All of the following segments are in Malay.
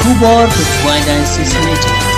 Bubar Ketua Dynasty Senator.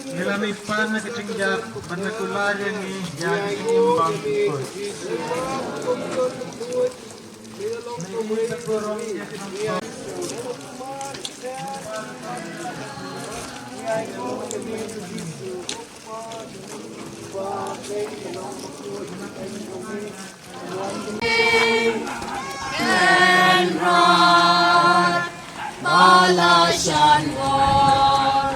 Nilamipan na kacingjak, panakulayan ni Yagi Imbang Ikot. May sa purong yakin and rod, Balashan war.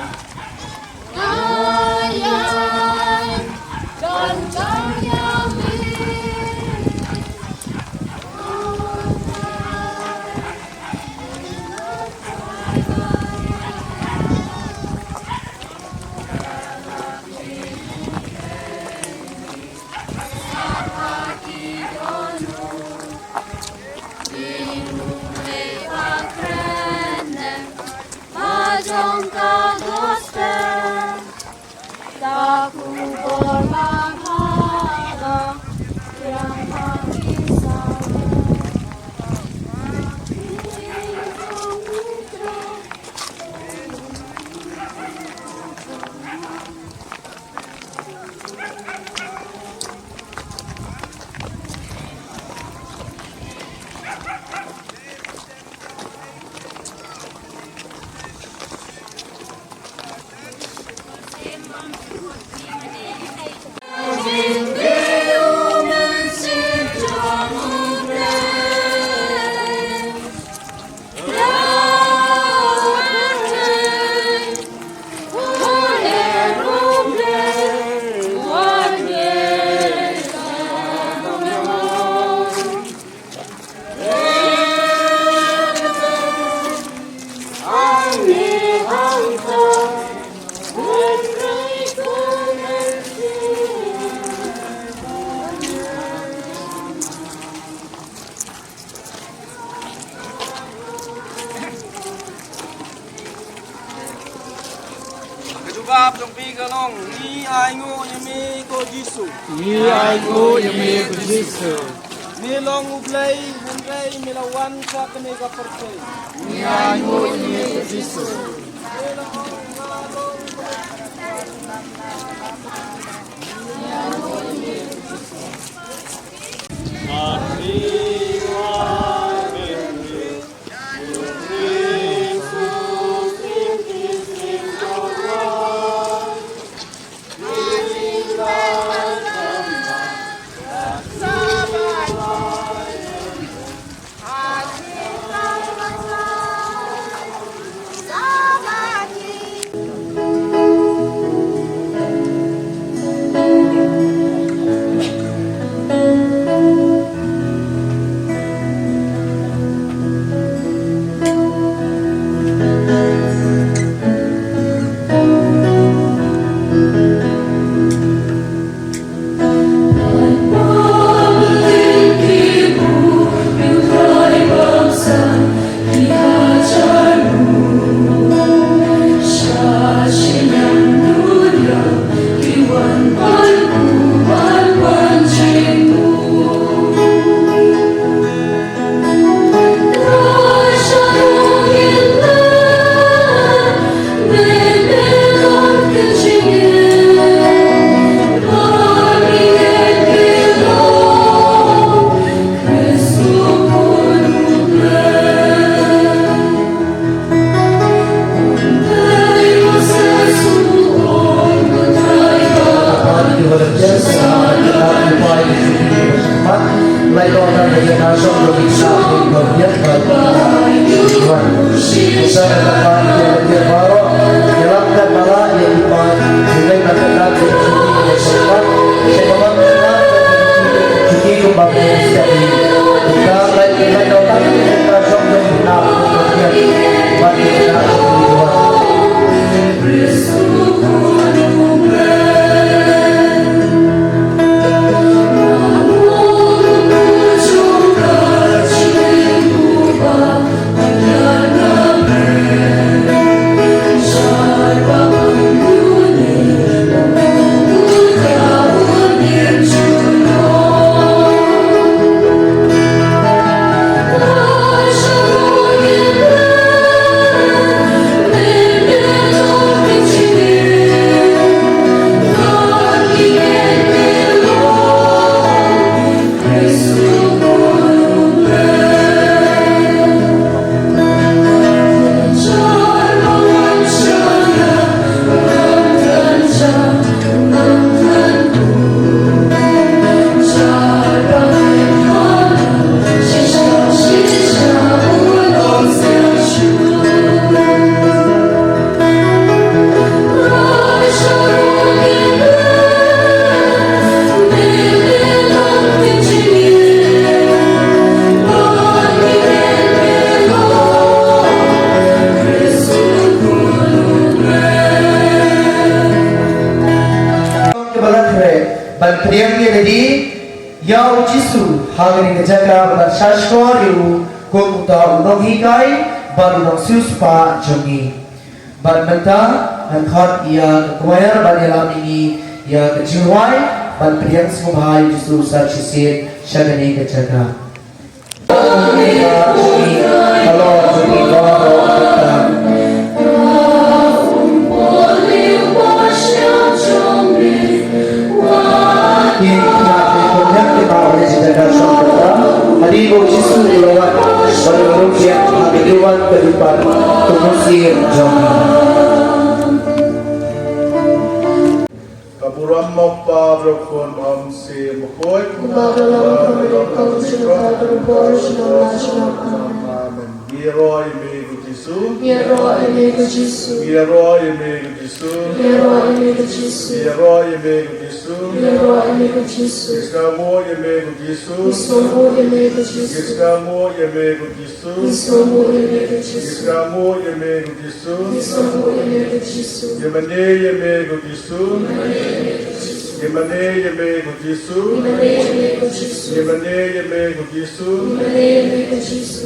Ayan, gantang yamin. Majong kagospel, takubor maghaga, yang mag-isaw. Kejubab dong pigalong ni aingo yemi ko Jisu. Ni Aigo Yami Kujisu. Milong ublay henray milawan sa kanega percay. Ni Aigo Yami Kujisu. Kita jadi Yau Jisu hagani kejaga bersashkoriu kumta unohikai baru nongsiuspa jongi Barmenta dan khot ia kemayar badalam ini ia kejiwai ban priang semua Jisu sachisit shagani kejaga Halo jongi baro Haribo Jisu lewat menurut yang kehidupan kehidupan tumusir jongi. Kaburam mapa brokon si mukoi. Amen. Giro ime Jisu. Giro ime Jisu. Giro ime Jisu. Giro ime Jisu. Giro ime Jisu. Giro ime Jisu. Iskamu ime Jisu. Iskamu ime Jisu. Iskamu ime Jisu. Iskamu ime Jisu. Iskamu ime Jisu. Iskamu ime Jisu. Yemane ime Jisu. Yemane ime Jisu. Yemane ime Jisu.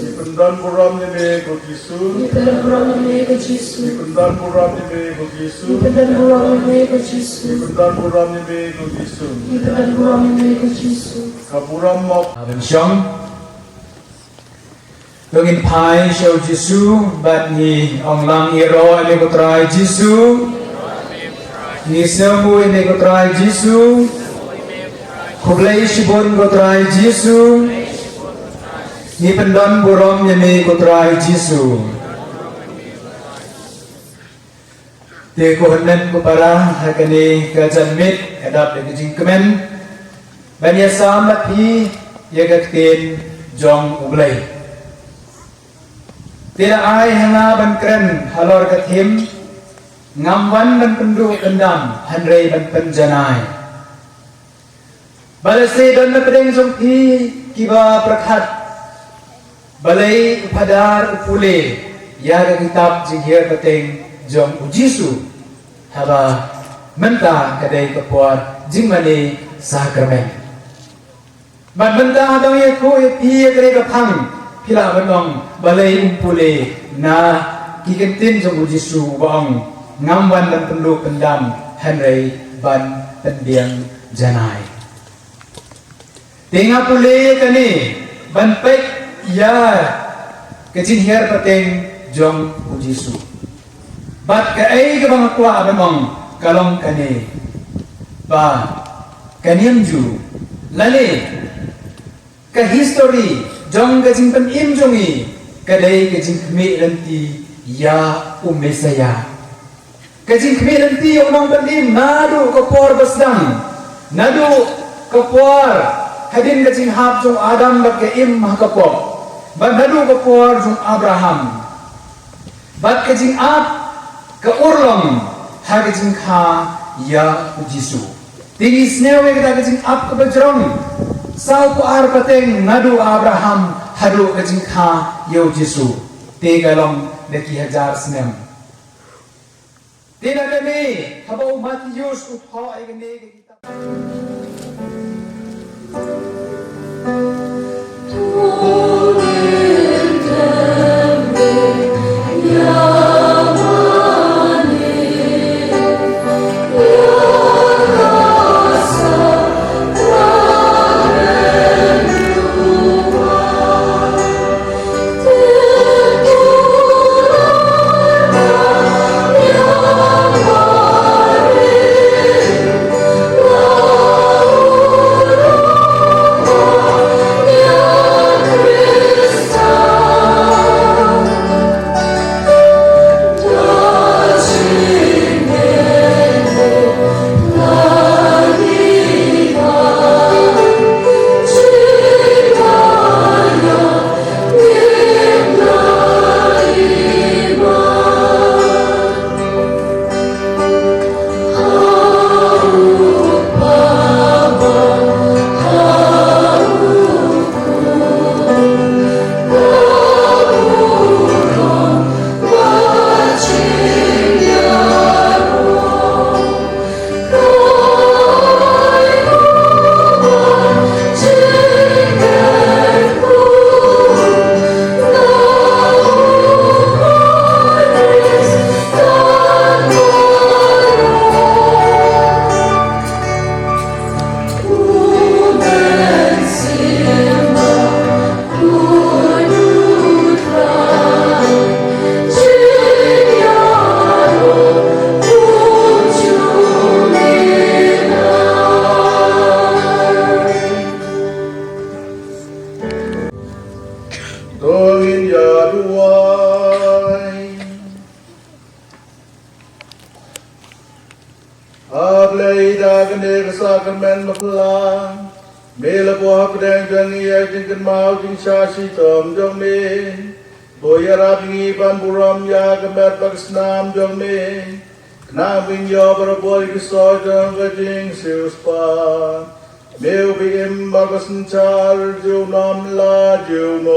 Ipendan puram ime Jisu. Ipendan puram ime Jisu. Ipendan puram ime Jisu. Kapuram mok. Bên sống Tôi in phai show Giêsu bát ni ông lang iro ele ko try Giêsu ni semu ele ko try Giêsu Kublai shibon ko try Giêsu ni pendon burom yeme ko try Giêsu Te ko hanan ko para hakani ka janmit adap de jingkemen Banya samat hi yagat ken jong ublay Tidak ai hanga ban kren halor kathim ngamwan ban pendu kendam hanrei ban penjanai balase dan pedeng jong thi kiba prakhat balai upadar upule yar kitab jinghiar pateng jong ujisu haba menta kadai kapuar jingmani sakramen ban menta dong ye ko ye pi kadai kaphang Pila banong balai umpule na kikentin jong Jisu bang ngamwan dan pendu pendam hanrei ban pendiang janai. Tinga pule kani ban pek ya kecin hiar pateng jong Jisu. Bat ka ai ka bang kwa banong kalong kani ba kaniam ju lale ka history Jong kajing pen im jongi kadai kajing kmi lanti ya umesaya kajing kmi lanti onong pen im nadu kapor basdang nadu kapor hadin kajing hap jong Adam bat ke im hakapor bat nadu kapor jong Abraham bat kajing ap ke urlong ha kajing kha ya Jisu tinggi snewe kita kajing ap ke bajrong Sau ar pateng nadu Abraham hadu kajing kha yau Jisu te galong deki hajar snem Tina kami habau Matius utho egene kita Lord พลางเมลบัวกระแดงจังเอียจึงกันมาจึงชาชีตอมจงเมตัวยาราบิงีปันบุรมยากระเบ็ดปักสนามจงเมนาบินยอประบวยกิสอยจังกระจิงสิวสปาเมลบิอิมบักสัญชาร์จูนอมลาจูโน